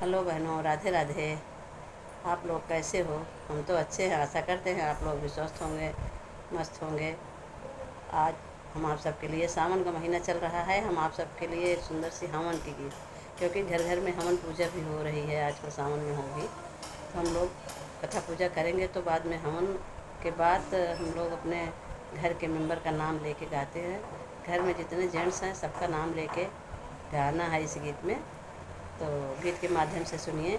Hello बहनों, राधे राधे। आप लोग कैसे हो? हम तो अच्छे हैं। आशा करते हैं आप लोग भी स्वस्थ होंगे, मस्त होंगे। आज हम आप सबके लिए, सावन का महीना चल रहा है, हम आप सबके लिए एक सुंदर सी हवन की गीत, क्योंकि घर घर में हवन पूजा भी हो रही है, आजकल सावन में होगी। तो हम लोग कथा पूजा करेंगे, तो बाद में हवन के बाद हम लोग अपने घर के मेंबर का नाम लेके गाते हैं। घर में जितने जेंट्स हैं सबका नाम लेके गाना है इस गीत में। तो गीत के माध्यम से सुनिए।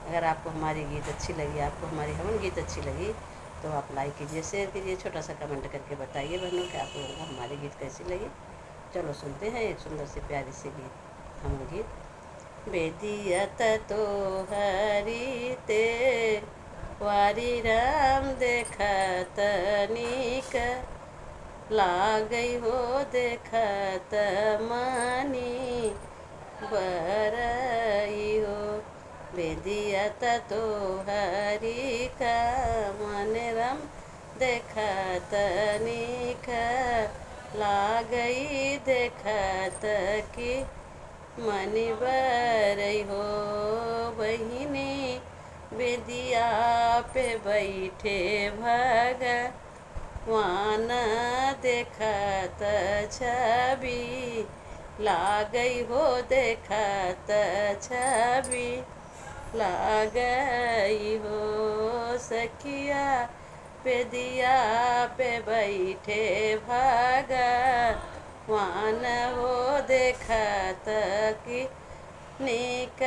अगर आपको हमारी गीत अच्छी लगी, आपको हमारी हवन गीत अच्छी लगी, तो आप लाइक कीजिए, शेयर कीजिए, छोटा सा कमेंट करके बताइए बहनों कि आप लोगों को हमारी गीत कैसी लगी। चलो सुनते हैं एक सुंदर सी प्यारी सी गीत, हवन गीत। बेदियत तो हरी ते वारी राम देखत नीक लागई हो, देखत मनी बरई हो। बेदियत तो हरी का मन रम देखत निख लागई, देखत की मनि बरई हो। बहिनी बेदिया पे बैठे भगवान देखत छवि लागई हो, देखत छवि लागई हो। सखिया बेदिया पे बैठे भगवान हो, देखत की नीक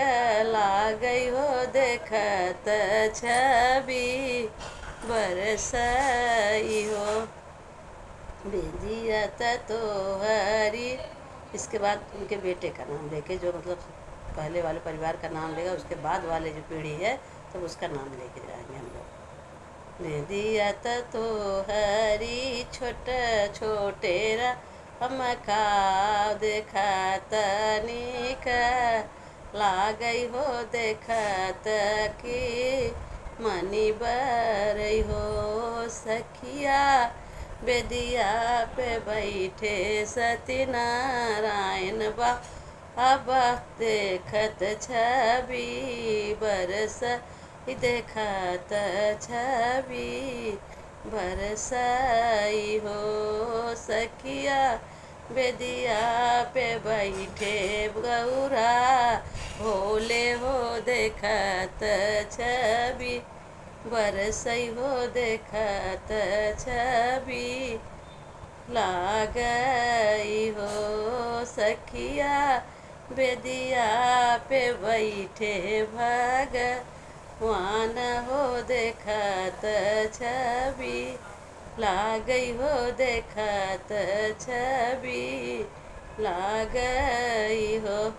लागई हो, देखत छवि बरसई हो। बेदियत तो हरी। इसके बाद उनके बेटे का नाम लेके, जो मतलब पहले वाले परिवार का नाम लेगा, उसके बाद वाले जो पीढ़ी है तो उसका नाम लेके जाएंगे हम लोग। बेदियत तो हरी छोटे छोटे हम का देखत निक लागई हो, देखत की मनि बरई हो। सखिया बेदिया पे बैठे सत्यनारायण बाबा देखत छवि बरस, देखत छवि बरसई हो। सखिया बेदिया पे बैठे गौरा भोले हो, देखत छवि बरसई हो, देखत छवि लागई हो। सखिया बेदिया पे बैठे भगवान हो, देखत छवि लागई हो, देखत छवि लागई हो।